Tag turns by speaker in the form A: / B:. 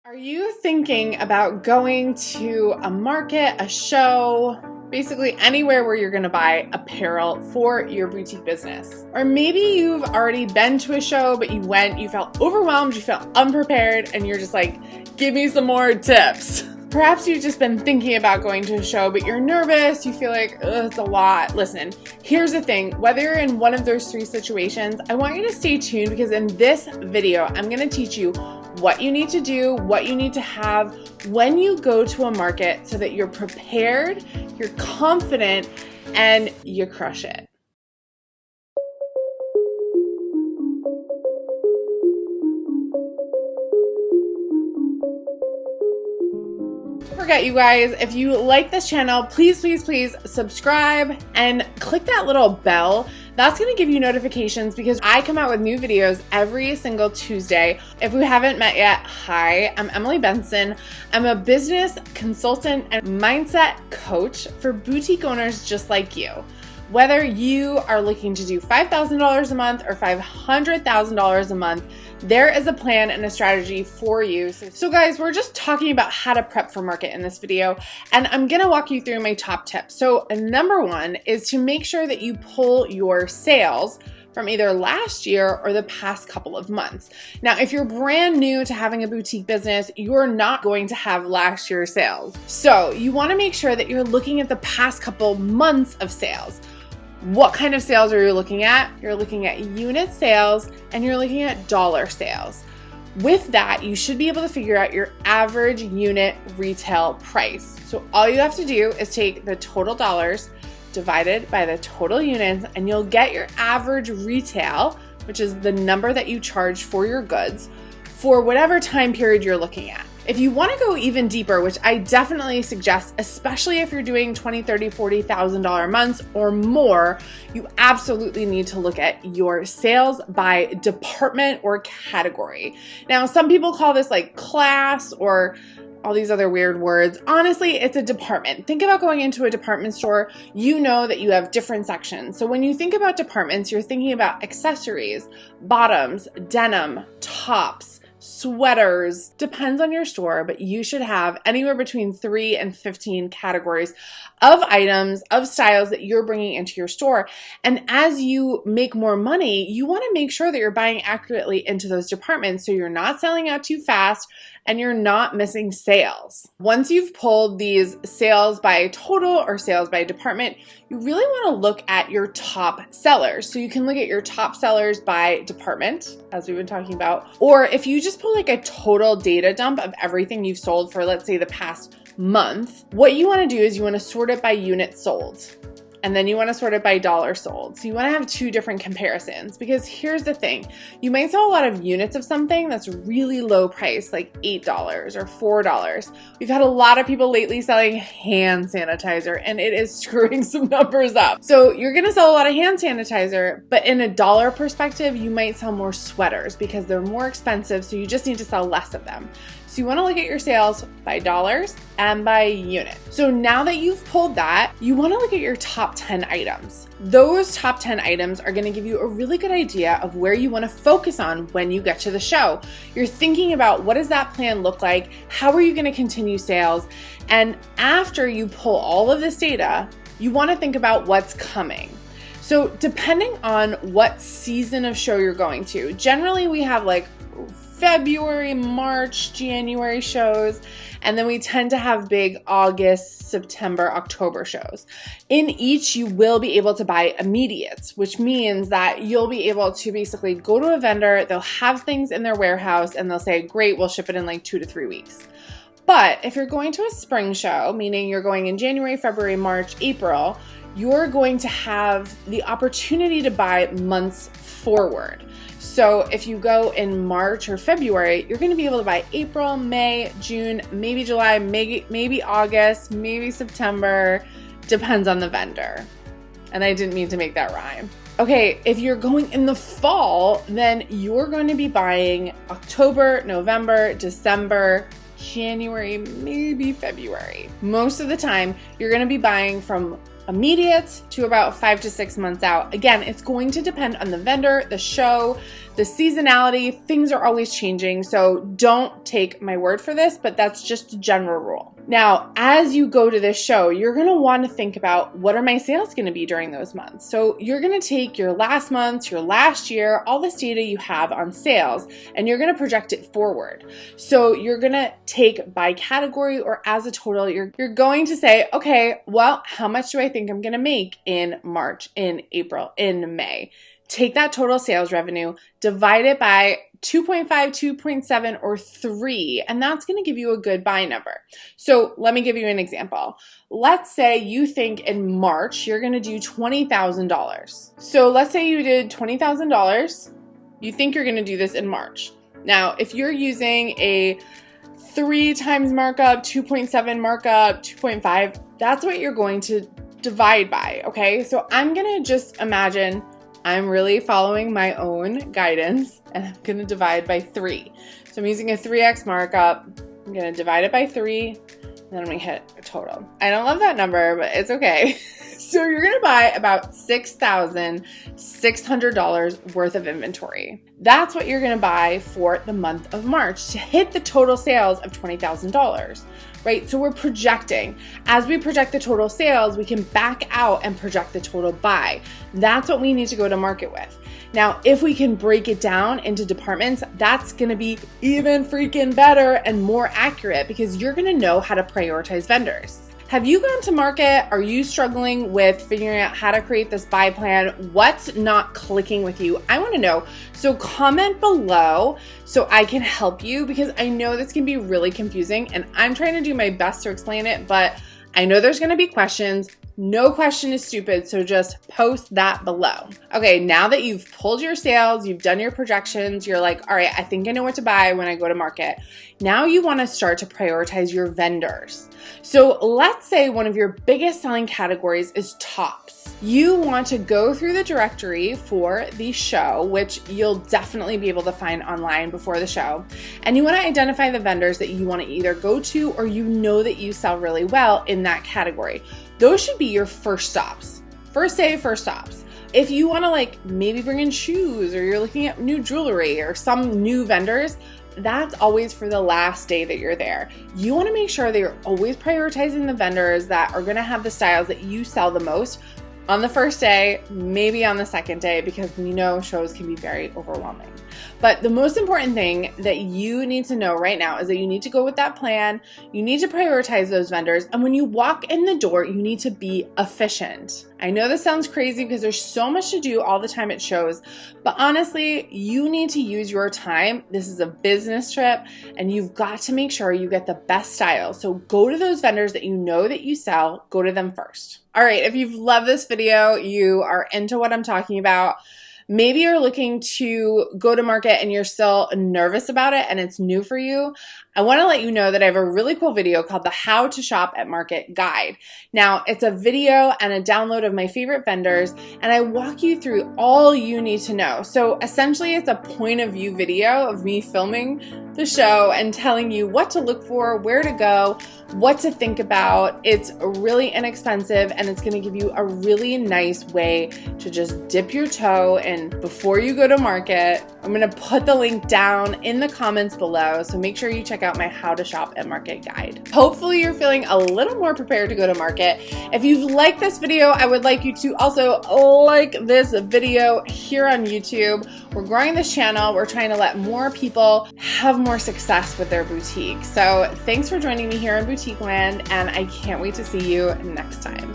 A: Are you thinking about going to a market, a show, basically anywhere where you're gonna buy apparel for your boutique business? Or maybe you've already been to a show, but you went, you felt overwhelmed, you felt unprepared, and you're just like, give me some more tips. Perhaps you've just been thinking about going to a show, but you're nervous, you feel like, it's a lot. Listen, here's the thing, whether you're in one of those three situations, I want you to stay tuned because in this video, I'm gonna teach you what you need to do, what you need to have when you go to a market so that you're prepared, you're confident, and you crush it. Don't forget, you guys, if you like this channel, please subscribe and click that little bell. That's gonna give you notifications because I come out with new videos every single Tuesday. If we haven't met yet, hi, I'm Emily Benson. I'm a business consultant and mindset coach for boutique owners just like you. Whether you are looking to do $5,000 a month or $500,000 a month, there is a plan and a strategy for you. So guys, we're just talking about how to prep for market in this video, and I'm gonna walk you through my top tips. So number one is to make sure that you pull your sales from either last year or the past couple of months. Now, if you're brand new to having a boutique business, you're not going to have last year's sales. So you wanna make sure that you're looking at the past couple months of sales. What kind of sales are you looking at? You're looking at unit sales and you're looking at dollar sales. With that, you should be able to figure out your average unit retail price. So all you have to do is take the total dollars divided by the total units and you'll get your average retail, which is the number that you charge for your goods for whatever time period you're looking at. If you want to go even deeper, which I definitely suggest, especially if you're doing $20,000, $30,000, $40,000 months or more, you absolutely need to look at your sales by department or category. Now, some people call this like class or all these other weird words. Honestly, it's a department. Think about going into a department store. You know that you have different sections. So when you think about departments, you're thinking about accessories, bottoms, denim, tops, sweaters, depends on your store, but you should have anywhere between 3 and 15 categories of items, of styles that you're bringing into your store. And as you make more money, you want to make sure that you're buying accurately into those departments so you're not selling out too fast and you're not missing sales. Once you've pulled these sales by total or sales by department, you really want to look at your top sellers. So you can look at your top sellers by department, as we've been talking about, or if you just pull like a total data dump of everything you've sold for, let's say, the past month, what you want to do is you want to sort it by units sold. And then you want to sort it by dollar sold. So you want to have two different comparisons because here's the thing. You might sell a lot of units of something that's really low price, like $8 or $4. We've had a lot of people lately selling hand sanitizer and it is screwing some numbers up. So you're going to sell a lot of hand sanitizer, but in a dollar perspective, you might sell more sweaters because they're more expensive. So you just need to sell less of them. So you want to look at your sales by dollars and by unit. So now that you've pulled that, you want to look at your top 10 items. Those top 10 items are going to give you a really good idea of where you want to focus on when you get to the show. You're thinking about what does that plan look like? How are you going to continue sales? And after you pull all of this data, you want to think about what's coming. So depending on what season of show you're going to, generally we have like February, March, January shows, and then we tend to have big August, September, October shows. In each, you will be able to buy immediates, which means that you'll be able to basically go to a vendor, they'll have things in their warehouse, and they'll say, great, we'll ship it in like 2 to 3 weeks. But if you're going to a spring show, meaning you're going in January, February, March, April, you're going to have the opportunity to buy months forward. So if you go in March or February, you're going to be able to buy April, May, June, maybe July, maybe August, maybe September, depends on the vendor. And I didn't mean to make that rhyme. Okay, if you're going in the fall, then you're going to be buying October, November, December, January, maybe February. Most of the time, you're going to be buying from immediate to about 5 to 6 months out. Again, it's going to depend on the vendor, the show, the seasonality. Things are always changing, so don't take my word for this, but that's just a general rule. Now, as you go to this show, you're going to want to think about, what are my sales going to be during those months? So you're going to take your last months, your last year, all this data you have on sales, and you're going to project it forward. So you're going to take by category or as a total, you're going to say, okay, well, how much do I think I'm going to make in March, in April, in May? Take that total sales revenue, divide it by 2.5, 2.7, or 3, and that's going to give you a good buy number. So let me give you an example. Let's say you think in March you're going to do $20,000. So let's say you did $20,000. You think you're going to do this in March. Now, if you're using a 3 times markup, 2.7 markup, 2.5, that's what you're going to divide by, okay? So I'm going to just imagine I'm really following my own guidance, and I'm going to divide by 3. So I'm using a 3x markup. I'm going to divide it by 3, and then I'm going to hit a total. I don't love that number, but it's okay. So you're going to buy about $6,600 worth of inventory. That's what you're going to buy for the month of March to hit the total sales of $20,000. Right? So we're projecting. As we project the total sales, we can back out and project the total buy. That's what we need to go to market with. Now, if we can break it down into departments, that's going to be even freaking better and more accurate, because you're going to know how to prioritize vendors. Have you gone to market? Are you struggling with figuring out how to create this buy plan? What's not clicking with you? I want to know. So comment below so I can help you, because I know this can be really confusing and I'm trying to do my best to explain it, but I know there's going to be questions. No question is stupid, so just post that below. Okay, now that you've pulled your sales, you've done your projections, you're like, all right, I think I know what to buy when I go to market. Now you want to start to prioritize your vendors. So let's say one of your biggest selling categories is tops. You want to go through the directory for the show, which you'll definitely be able to find online before the show. And you want to identify the vendors that you want to either go to or you know that you sell really well in that category. Those should be your first stops. First day, first stops. If you want to maybe bring in shoes, or you're looking at new jewelry or some new vendors, that's always for the last day that you're there. You want to make sure that you're always prioritizing the vendors that are going to have the styles that you sell the most on the first day, maybe on the second day, because we know shows can be very overwhelming. But the most important thing that you need to know right now is that you need to go with that plan. You need to prioritize those vendors. And when you walk in the door, you need to be efficient. I know this sounds crazy because there's so much to do all the time at shows, but honestly, you need to use your time. This is a business trip and you've got to make sure you get the best style. So go to those vendors that you know that you sell, go to them first. All right, if you've loved this video, you are into what I'm talking about, maybe you're looking to go to market and you're still nervous about it and it's new for you, I want to let you know that I have a really cool video called the How to Shop at Market Guide. Now, it's a video and a download of my favorite vendors, and I walk you through all you need to know. So essentially, it's a point of view video of me filming the show and telling you what to look for, where to go, what to think about. It's really inexpensive, and it's going to give you a really nice way to just dip your toe in before you go to market. I'm going to put the link down in the comments below, so make sure you check out my How to Shop at Market guide. Hopefully you're feeling a little more prepared to go to market. If you've liked this video, I would like you to also like this video here on YouTube. We're growing this channel. We're trying to let more people have more success with their boutique. So thanks for joining me here in Boutique Land, and I can't wait to see you next time.